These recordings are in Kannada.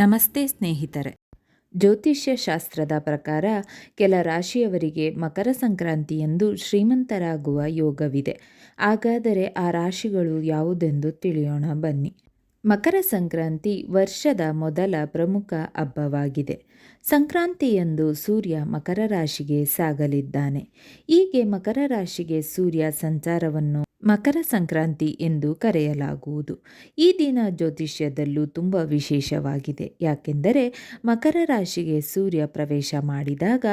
ನಮಸ್ತೆ ಸ್ನೇಹಿತರೆ. ಜ್ಯೋತಿಷ್ಯ ಶಾಸ್ತ್ರದ ಪ್ರಕಾರ ಕೆಲ ರಾಶಿಯವರಿಗೆ ಮಕರ ಸಂಕ್ರಾಂತಿಯಂದು ಶ್ರೀಮಂತರಾಗುವ ಯೋಗವಿದೆ. ಹಾಗಾದರೆ ಆ ರಾಶಿಗಳು ಯಾವುದೆಂದು ತಿಳಿಯೋಣ ಬನ್ನಿ. ಮಕರ ಸಂಕ್ರಾಂತಿ ವರ್ಷದ ಮೊದಲ ಪ್ರಮುಖ ಹಬ್ಬವಾಗಿದೆ. ಸಂಕ್ರಾಂತಿಯಂದು ಸೂರ್ಯ ಮಕರ ರಾಶಿಗೆ ಸಾಗಲಿದ್ದಾನೆ. ಹೀಗೆ ಮಕರ ರಾಶಿಗೆ ಸೂರ್ಯ ಸಂಚಾರವನ್ನು ಮಕರ ಸಂಕ್ರಾಂತಿ ಎಂದು ಕರೆಯಲಾಗುವುದು. ಈ ದಿನ ಜ್ಯೋತಿಷ್ಯದಲ್ಲೂ ತುಂಬ ವಿಶೇಷವಾಗಿದೆ. ಯಾಕೆಂದರೆ ಮಕರ ರಾಶಿಗೆ ಸೂರ್ಯ ಪ್ರವೇಶ ಮಾಡಿದಾಗ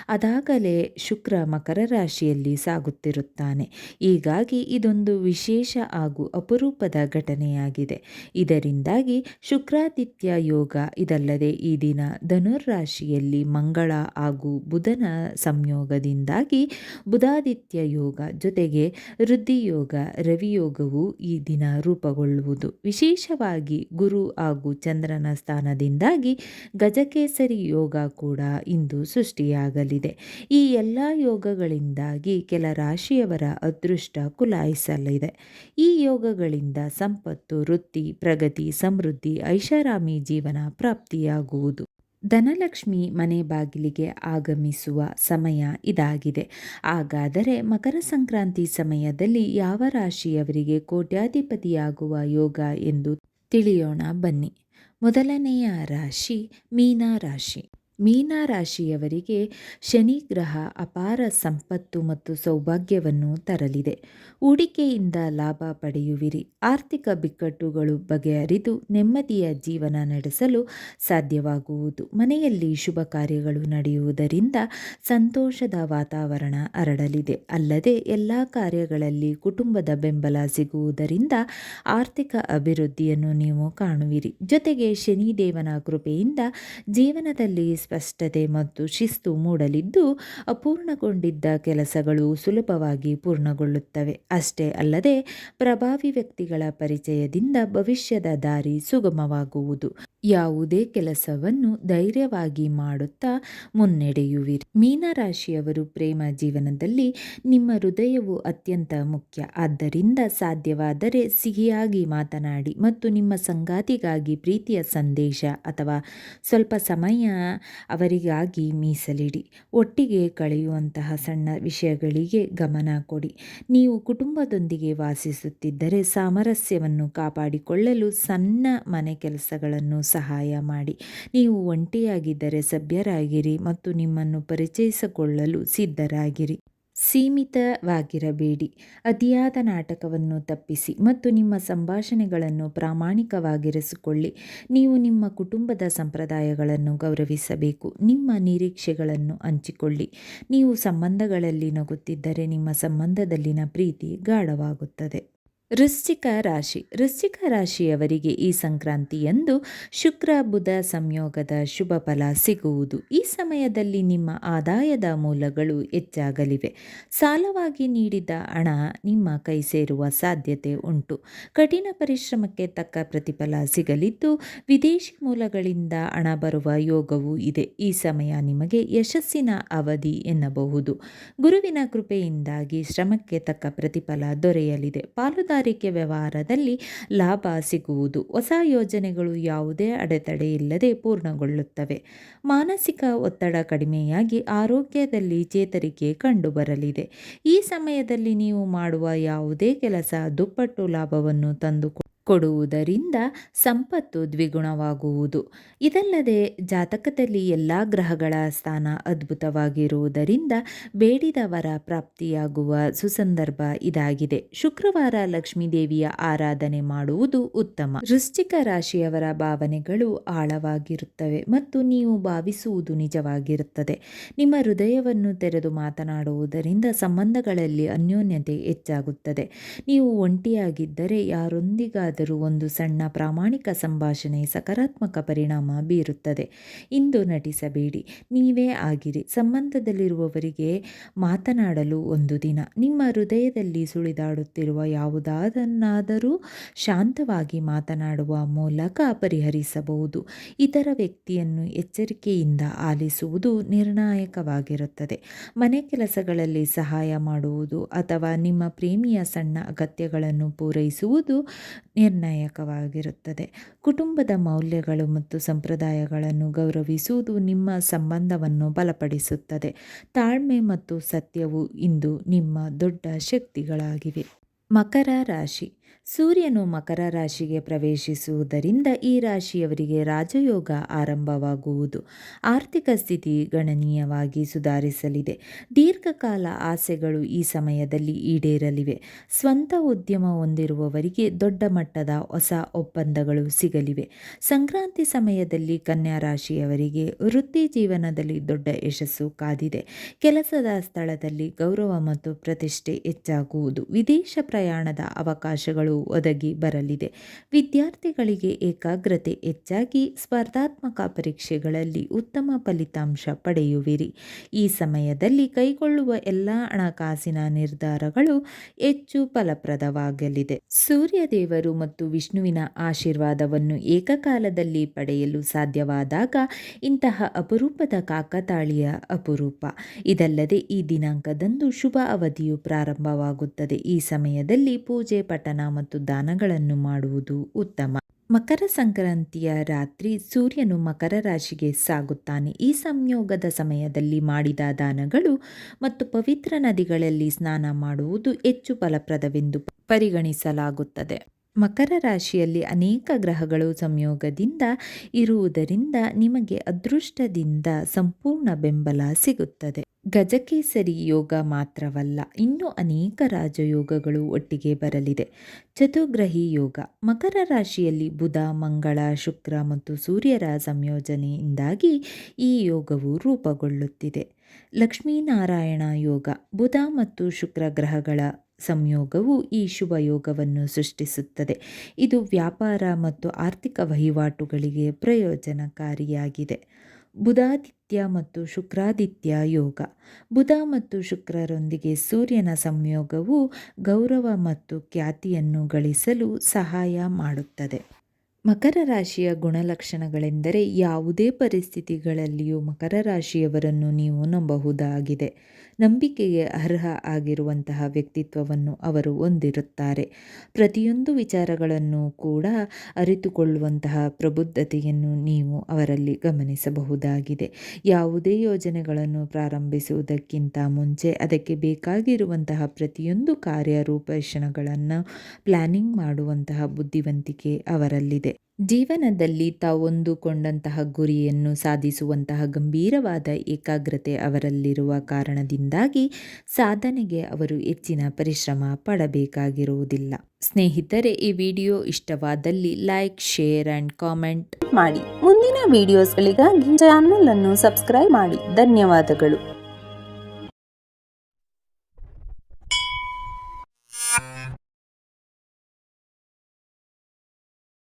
ಅದಾಗಲೇ ಶುಕ್ರ ಮಕರ ರಾಶಿಯಲ್ಲಿ ಸಾಗುತ್ತಿರುತ್ತಾನೆ. ಹೀಗಾಗಿ ಇದೊಂದು ವಿಶೇಷ ಹಾಗೂ ಅಪರೂಪದ ಘಟನೆಯಾಗಿದೆ. ಇದರಿಂದಾಗಿ ಶುಕ್ರಾದಿತ್ಯ ಯೋಗ, ಇದಲ್ಲದೆ ಈ ದಿನ ಧನುರ್ರಾಶಿಯಲ್ಲಿ ಮಂಗಳ ಹಾಗೂ ಬುಧನ ಸಂಯೋಗದಿಂದಾಗಿ ಬುಧಾದಿತ್ಯ ಯೋಗ, ಜೊತೆಗೆ ವೃದ್ಧಿಯೋಗ, ರವಿಯೋಗವು ಈ ದಿನ ರೂಪುಗೊಳ್ಳುವುದು. ವಿಶೇಷವಾಗಿ ಗುರು ಹಾಗೂ ಚಂದ್ರನ ಸ್ಥಾನದಿಂದಾಗಿ ಗಜಕೇಸರಿ ಯೋಗ ಕೂಡ ಇಂದು ಸೃಷ್ಟಿಯಾಗಲಿದೆ. ಈ ಎಲ್ಲ ಯೋಗಗಳಿಂದಾಗಿ ಕೆಲ ರಾಶಿಯವರ ಅದೃಷ್ಟ ಕುಲಾಯಿಸಲಿದೆ. ಈ ಯೋಗಗಳಿಂದ ಸಂಪತ್ತು, ವೃತ್ತಿ, ಪ್ರಗತಿ, ಸಮೃದ್ಧಿ, ಐಷಾರಾಮಿ ಜೀವನ ಪ್ರಾಪ್ತಿಯಾಗುವುದು. ಧನಲಕ್ಷ್ಮಿ ಮನೆ ಬಾಗಿಲಿಗೆ ಆಗಮಿಸುವ ಸಮಯ ಇದಾಗಿದೆ. ಹಾಗಾದರೆ ಮಕರ ಸಂಕ್ರಾಂತಿ ಸಮಯದಲ್ಲಿ ಯಾವ ರಾಶಿಯವರಿಗೆ ಕೋಟ್ಯಾಧಿಪತಿಯಾಗುವ ಯೋಗ ಎಂದು ತಿಳಿಯೋಣ ಬನ್ನಿ. ಮೊದಲನೆಯ ರಾಶಿ ಮೀನ ರಾಶಿ. ಮೀನ ರಾಶಿಯವರಿಗೆ ಶನಿ ಗ್ರಹ ಅಪಾರ ಸಂಪತ್ತು ಮತ್ತು ಸೌಭಾಗ್ಯವನ್ನು ತರಲಿದೆ. ಹೂಡಿಕೆಯಿಂದ ಲಾಭ ಪಡೆಯುವಿರಿ. ಆರ್ಥಿಕ ಬಿಕ್ಕಟ್ಟುಗಳು ಬಗೆಹರಿದು ನೆಮ್ಮದಿಯ ಜೀವನ ನಡೆಸಲು ಸಾಧ್ಯವಾಗುವುದು. ಮನೆಯಲ್ಲಿ ಶುಭ ಕಾರ್ಯಗಳು ನಡೆಯುವುದರಿಂದ ಸಂತೋಷದ ವಾತಾವರಣ ಹರಡಲಿದೆ. ಅಲ್ಲದೆ ಎಲ್ಲ ಕಾರ್ಯಗಳಲ್ಲಿ ಕುಟುಂಬದ ಬೆಂಬಲ ಸಿಗುವುದರಿಂದ ಆರ್ಥಿಕ ಅಭಿವೃದ್ಧಿಯನ್ನು ನೀವು ಕಾಣುವಿರಿ. ಜೊತೆಗೆ ಶನಿದೇವನ ಕೃಪೆಯಿಂದ ಜೀವನದಲ್ಲಿ ಸ್ಪಷ್ಟತೆ ಮತ್ತು ಶಿಸ್ತು ಮೂಡಲಿದ್ದು ಅಪೂರ್ಣಗೊಂಡಿದ್ದ ಕೆಲಸಗಳು ಸುಲಭವಾಗಿ ಪೂರ್ಣಗೊಳ್ಳುತ್ತವೆ. ಅಷ್ಟೇ ಅಲ್ಲದೆ ಪ್ರಭಾವಿ ವ್ಯಕ್ತಿಗಳ ಪರಿಚಯದಿಂದ ಭವಿಷ್ಯದ ದಾರಿ ಸುಗಮವಾಗುವುದು. ಯಾವುದೇ ಕೆಲಸವನ್ನು ಧೈರ್ಯವಾಗಿ ಮಾಡುತ್ತಾ ಮುನ್ನಡೆಯುವಿರಿ. ಮೀನರಾಶಿಯವರು ಪ್ರೇಮ ಜೀವನದಲ್ಲಿ ನಿಮ್ಮ ಹೃದಯವು ಅತ್ಯಂತ ಮುಖ್ಯ. ಆದ್ದರಿಂದ ಸಾಧ್ಯವಾದರೆ ಸಿಹಿಯಾಗಿ ಮಾತನಾಡಿ ಮತ್ತು ನಿಮ್ಮ ಸಂಗಾತಿಗಾಗಿ ಪ್ರೀತಿಯ ಸಂದೇಶ ಅಥವಾ ಸ್ವಲ್ಪ ಸಮಯ ಅವರಿಗಾಗಿ ಮೀಸಲಿಡಿ. ಒಟ್ಟಿಗೆ ಕಳೆಯುವಂತಹ ಸಣ್ಣ ವಿಷಯಗಳಿಗೆ ಗಮನ ಕೊಡಿ. ನೀವು ಕುಟುಂಬದೊಂದಿಗೆ ವಾಸಿಸುತ್ತಿದ್ದರೆ ಸಾಮರಸ್ಯವನ್ನು ಕಾಪಾಡಿಕೊಳ್ಳಲು ಸಣ್ಣ ಮನೆ ಕೆಲಸಗಳನ್ನು ಸಹಾಯ ಮಾಡಿ. ನೀವು ಒಂಟಿಯಾಗಿದ್ದರೆ ಸಭ್ಯರಾಗಿರಿ ಮತ್ತು ನಿಮ್ಮನ್ನು ಪರಿಚಯಿಸಿಕೊಳ್ಳಲು ಸಿದ್ಧರಾಗಿರಿ. ಸೀಮಿತವಾಗಿರಬೇಡಿ. ಅತಿಯಾದ ನಾಟಕವನ್ನು ತಪ್ಪಿಸಿ ಮತ್ತು ನಿಮ್ಮ ಸಂಭಾಷಣೆಗಳನ್ನು ಪ್ರಾಮಾಣಿಕವಾಗಿರಿಸಿಕೊಳ್ಳಿ. ನೀವು ನಿಮ್ಮ ಕುಟುಂಬದ ಸಂಪ್ರದಾಯಗಳನ್ನು ಗೌರವಿಸಬೇಕು. ನಿಮ್ಮ ನಿರೀಕ್ಷೆಗಳನ್ನು ಹಂಚಿಕೊಳ್ಳಿ. ನೀವು ಸಂಬಂಧಗಳಲ್ಲಿ ನಗುತ್ತಿದ್ದರೆ ನಿಮ್ಮ ಸಂಬಂಧದಲ್ಲಿನ ಪ್ರೀತಿ ಗಾಢವಾಗುತ್ತದೆ. ವೃಶ್ಚಿಕ ರಾಶಿ. ವೃಶ್ಚಿಕ ರಾಶಿಯವರಿಗೆ ಈ ಸಂಕ್ರಾಂತಿಯಂದು ಶುಕ್ರ ಬುಧ ಸಂಯೋಗದ ಶುಭ ಫಲ ಸಿಗುವುದು. ಈ ಸಮಯದಲ್ಲಿ ನಿಮ್ಮ ಆದಾಯದ ಮೂಲಗಳು ಹೆಚ್ಚಾಗಲಿವೆ. ಸಾಲವಾಗಿ ನೀಡಿದ ಹಣ ನಿಮ್ಮ ಕೈ ಸೇರುವ ಸಾಧ್ಯತೆ ಉಂಟು. ಕಠಿಣ ಪರಿಶ್ರಮಕ್ಕೆ ತಕ್ಕ ಪ್ರತಿಫಲ ಸಿಗಲಿದ್ದು ವಿದೇಶಿ ಮೂಲಗಳಿಂದ ಹಣ ಬರುವ ಯೋಗವೂ ಇದೆ. ಈ ಸಮಯ ನಿಮಗೆ ಯಶಸ್ಸಿನ ಅವಧಿ ಎನ್ನಬಹುದು. ಗುರುವಿನ ಕೃಪೆಯಿಂದಾಗಿ ಶ್ರಮಕ್ಕೆ ತಕ್ಕ ಪ್ರತಿಫಲ ದೊರೆಯಲಿದೆ. ಪಾಲುದಾರಿಕೆ ವ್ಯವಹಾರದಲ್ಲಿ ಲಾಭ ಸಿಗುವುದು. ಹೊಸ ಯೋಜನೆಗಳು ಯಾವುದೇ ಅಡೆತಡೆ ಇಲ್ಲದೆ ಪೂರ್ಣಗೊಳ್ಳುತ್ತವೆ. ಮಾನಸಿಕ ಒತ್ತಡ ಕಡಿಮೆಯಾಗಿ ಆರೋಗ್ಯದಲ್ಲಿ ಚೇತರಿಕೆ ಕಂಡುಬರಲಿದೆ. ಈ ಸಮಯದಲ್ಲಿ ನೀವು ಮಾಡುವ ಯಾವುದೇ ಕೆಲಸ ದುಪ್ಪಟ್ಟು ಲಾಭವನ್ನು ತಂದು ಕೊಡುವುದರಿಂದ ಸಂಪತ್ತು ದ್ವಿಗುಣವಾಗುವುದು. ಇದಲ್ಲದೆ ಜಾತಕದಲ್ಲಿ ಎಲ್ಲ ಗ್ರಹಗಳ ಸ್ಥಾನ ಅದ್ಭುತವಾಗಿರುವುದರಿಂದ ಬೇಡಿದ ವರ ಪ್ರಾಪ್ತಿಯಾಗುವ ಸುಸಂದರ್ಭ ಇದಾಗಿದೆ. ಶುಕ್ರವಾರ ಲಕ್ಷ್ಮೀದೇವಿಯ ಆರಾಧನೆ ಮಾಡುವುದು ಉತ್ತಮ. ವೃಶ್ಚಿಕ ರಾಶಿಯವರ ಭಾವನೆಗಳು ಆಳವಾಗಿರುತ್ತವೆ ಮತ್ತು ನೀವು ಭಾವಿಸುವುದು ನಿಜವಾಗಿರುತ್ತದೆ. ನಿಮ್ಮ ಹೃದಯವನ್ನು ತೆರೆದು ಮಾತನಾಡುವುದರಿಂದ ಸಂಬಂಧಗಳಲ್ಲಿ ಅನ್ಯೋನ್ಯತೆ ಹೆಚ್ಚಾಗುತ್ತದೆ. ನೀವು ಒಂಟಿಯಾಗಿದ್ದರೆ ಯಾರೊಂದಿಗಾದರೂ ಒಂದು ಸಣ್ಣ ಪ್ರಾಮಾಣಿಕ ಸಂಭಾಷಣೆ ಸಕಾರಾತ್ಮಕ ಪರಿಣಾಮ ಬೀರುತ್ತದೆ. ಇಂದು ನಟಿಸಬೇಡಿ, ನೀವೇ ಆಗಿರಿ. ಸಂಬಂಧದಲ್ಲಿರುವವರಿಗೆ ಮಾತನಾಡಲು ಒಂದು ದಿನ. ನಿಮ್ಮ ಹೃದಯದಲ್ಲಿ ಸುಳಿದಾಡುತ್ತಿರುವ ಯಾವುದನ್ನಾದರೂ ಶಾಂತವಾಗಿ ಮಾತನಾಡುವ ಮೂಲಕ ಪರಿಹರಿಸಬಹುದು. ಇತರ ವ್ಯಕ್ತಿಯನ್ನು ಎಚ್ಚರಿಕೆಯಿಂದ ಆಲಿಸುವುದು ನಿರ್ಣಾಯಕವಾಗಿರುತ್ತದೆ. ಮನೆ ಕೆಲಸಗಳಲ್ಲಿ ಸಹಾಯ ಮಾಡುವುದು ಅಥವಾ ನಿಮ್ಮ ಪ್ರೇಮಿಯ ಸಣ್ಣ ಅಗತ್ಯಗಳನ್ನು ಪೂರೈಸುವುದು ನಿರ್ಣಾಯಕವಾಗಿರುತ್ತದೆ. ಕುಟುಂಬದ ಮೌಲ್ಯಗಳು ಮತ್ತು ಸಂಪ್ರದಾಯಗಳನ್ನು ಗೌರವಿಸುವುದು ನಿಮ್ಮ ಸಂಬಂಧವನ್ನು ಬಲಪಡಿಸುತ್ತದೆ. ತಾಳ್ಮೆ ಮತ್ತು ಸತ್ಯವು ಇಂದು ನಿಮ್ಮ ದೊಡ್ಡ ಶಕ್ತಿಗಳಾಗಿವೆ. ಮಕರ ರಾಶಿ. ಸೂರ್ಯನು ಮಕರ ರಾಶಿಗೆ ಪ್ರವೇಶಿಸುವುದರಿಂದ ಈ ರಾಶಿಯವರಿಗೆ ರಾಜಯೋಗ ಆರಂಭವಾಗುವುದು. ಆರ್ಥಿಕ ಸ್ಥಿತಿ ಗಣನೀಯವಾಗಿ ಸುಧಾರಿಸಲಿದೆ. ದೀರ್ಘಕಾಲ ಆಸೆಗಳು ಈ ಸಮಯದಲ್ಲಿ ಈಡೇರಲಿವೆ. ಸ್ವಂತ ಉದ್ಯಮ ಹೊಂದಿರುವವರಿಗೆ ದೊಡ್ಡ ಮಟ್ಟದ ಹೊಸ ಒಪ್ಪಂದಗಳು ಸಿಗಲಿವೆ. ಸಂಕ್ರಾಂತಿ ಸಮಯದಲ್ಲಿ ಕನ್ಯಾ ರಾಶಿಯವರಿಗೆ ವೃತ್ತಿ ಜೀವನದಲ್ಲಿ ದೊಡ್ಡ ಯಶಸ್ಸು ಕಾದಿದೆ. ಕೆಲಸದ ಸ್ಥಳದಲ್ಲಿ ಗೌರವ ಮತ್ತು ಪ್ರತಿಷ್ಠೆ ಹೆಚ್ಚಾಗುವುದು. ವಿದೇಶ ಪ್ರಯಾಣದ ಅವಕಾಶಗಳು ಒದಗಿ ಬರಲಿದೆ. ವಿದ್ಯಾರ್ಥಿಗಳಿಗೆ ಏಕಾಗ್ರತೆ ಹೆಚ್ಚಾಗಿ ಸ್ಪರ್ಧಾತ್ಮಕ ಪರೀಕ್ಷೆಗಳಲ್ಲಿ ಉತ್ತಮ ಫಲಿತಾಂಶ ಪಡೆಯುವಿರಿ. ಈ ಸಮಯದಲ್ಲಿ ಕೈಗೊಳ್ಳುವ ಎಲ್ಲ ಹಣಕಾಸಿನ ನಿರ್ಧಾರಗಳು ಹೆಚ್ಚು ಫಲಪ್ರದವಾಗಲಿದೆ. ಸೂರ್ಯದೇವರು ಮತ್ತು ವಿಷ್ಣುವಿನ ಆಶೀರ್ವಾದವನ್ನು ಏಕಕಾಲದಲ್ಲಿ ಪಡೆಯಲು ಸಾಧ್ಯವಾದಾಗ ಇಂತಹ ಅಪರೂಪದ ಕಾಕತಾಳೀಯ ಅಪರೂಪ. ಇದಲ್ಲದೆ ಈ ದಿನಾಂಕದಂದು ಶುಭ ಅವಧಿಯು ಪ್ರಾರಂಭವಾಗುತ್ತದೆ. ಈ ಸಮಯದಲ್ಲಿ ಪೂಜೆ, ಪಠಣ ಮತ್ತು ದಾನಗಳನ್ನು ಮಾಡುವುದು ಉತ್ತಮ. ಮಕರ ಸಂಕ್ರಾಂತಿಯ ರಾತ್ರಿ ಸೂರ್ಯನು ಮಕರ ರಾಶಿಗೆ ಸಾಗುತ್ತಾನೆ. ಈ ಸಂಯೋಗದ ಸಮಯದಲ್ಲಿ ಮಾಡಿದ ದಾನಗಳು ಮತ್ತು ಪವಿತ್ರ ನದಿಗಳಲ್ಲಿ ಸ್ನಾನ ಮಾಡುವುದು ಹೆಚ್ಚು ಫಲಪ್ರದವೆಂದು ಪರಿಗಣಿಸಲಾಗುತ್ತದೆ. ಮಕರ ರಾಶಿಯಲ್ಲಿ ಅನೇಕ ಗ್ರಹಗಳು ಸಂಯೋಗದಿಂದ ಇರುವುದರಿಂದ ನಿಮಗೆ ಅದೃಷ್ಟದಿಂದ ಸಂಪೂರ್ಣ ಬೆಂಬಲ ಸಿಗುತ್ತದೆ. ಗಜಕೇಸರಿ ಯೋಗ ಮಾತ್ರವಲ್ಲ, ಇನ್ನೂ ಅನೇಕ ರಾಜಯೋಗಗಳು ಒಟ್ಟಿಗೆ ಬರಲಿದೆ. ಚತುರ್ಗ್ರಹಿ ಯೋಗ. ಮಕರ ರಾಶಿಯಲ್ಲಿ ಬುಧ, ಮಂಗಳ, ಶುಕ್ರ ಮತ್ತು ಸೂರ್ಯರ ಸಂಯೋಜನೆಯಿಂದಾಗಿ ಈ ಯೋಗವು ರೂಪುಗೊಳ್ಳುತ್ತಿದೆ. ಲಕ್ಷ್ಮೀನಾರಾಯಣ ಯೋಗ. ಬುಧ ಮತ್ತು ಶುಕ್ರ ಗ್ರಹಗಳ ಸಂಯೋಗವು ಈ ಶುಭ ಯೋಗವನ್ನು ಸೃಷ್ಟಿಸುತ್ತದೆ. ಇದು ವ್ಯಾಪಾರ ಮತ್ತು ಆರ್ಥಿಕ ವಹಿವಾಟುಗಳಿಗೆ ಪ್ರಯೋಜನಕಾರಿಯಾಗಿದೆ. ಬುಧಾದಿತ್ಯ ಮತ್ತು ಶುಕ್ರಾದಿತ್ಯ ಯೋಗ. ಬುಧ ಮತ್ತು ಶುಕ್ರರೊಂದಿಗೆ ಸೂರ್ಯನ ಸಂಯೋಗವು ಗೌರವ ಮತ್ತು ಖ್ಯಾತಿಯನ್ನು ಗಳಿಸಲು ಸಹಾಯ ಮಾಡುತ್ತದೆ. ಮಕರ ರಾಶಿಯ ಗುಣಲಕ್ಷಣಗಳೆಂದರೆ ಯಾವುದೇ ಪರಿಸ್ಥಿತಿಗಳಲ್ಲಿಯೂ ಮಕರ ರಾಶಿಯವರನ್ನು ನೀವು ನಂಬಬಹುದಾಗಿದೆ. ನಂಬಿಕೆಗೆ ಅರ್ಹ ಆಗಿರುವಂತಹ ವ್ಯಕ್ತಿತ್ವವನ್ನು ಅವರು ಹೊಂದಿರುತ್ತಾರೆ. ಪ್ರತಿಯೊಂದು ವಿಚಾರಗಳನ್ನು ಕೂಡ ಅರಿತುಕೊಳ್ಳುವಂತಹ ಪ್ರಬುದ್ಧತೆಯನ್ನು ನೀವು ಅವರಲ್ಲಿ ಗಮನಿಸಬಹುದಾಗಿದೆ. ಯಾವುದೇ ಯೋಜನೆಗಳನ್ನು ಪ್ರಾರಂಭಿಸುವುದಕ್ಕಿಂತ ಮುಂಚೆ ಅದಕ್ಕೆ ಬೇಕಾಗಿರುವಂತಹ ಪ್ರತಿಯೊಂದು ಕಾರ್ಯರೂಪರೇಷೆಗಳನ್ನು ಪ್ಲಾನಿಂಗ್ ಮಾಡುವಂತಹ ಬುದ್ಧಿವಂತಿಕೆ ಅವರಲ್ಲಿದೆ. ಜೀವನದಲ್ಲಿ ತಾವೊಂದುಕೊಂಡಂತಹ ಗುರಿಯನ್ನು ಸಾಧಿಸುವಂತಹ ಗಂಭೀರವಾದ ಏಕಾಗ್ರತೆ ಅವರಲ್ಲಿರುವ ಕಾರಣದಿಂದಾಗಿ ಸಾಧನೆಗೆ ಅವರು ಹೆಚ್ಚಿನ ಪರಿಶ್ರಮ ಪಡಬೇಕಾಗಿರುವುದಿಲ್ಲ. ಸ್ನೇಹಿತರೆ, ಈ ವಿಡಿಯೋ ಇಷ್ಟವಾದಲ್ಲಿ ಲೈಕ್, ಶೇರ್ ಆ್ಯಂಡ್ ಕಾಮೆಂಟ್ ಮಾಡಿ. ಮುಂದಿನ ವಿಡಿಯೋಸ್ಗಳಿಗಾಗಿ ಚಾನಲ್ ಅನ್ನು ಸಬ್ಸ್ಕ್ರೈಬ್ ಮಾಡಿ. ಧನ್ಯವಾದಗಳು.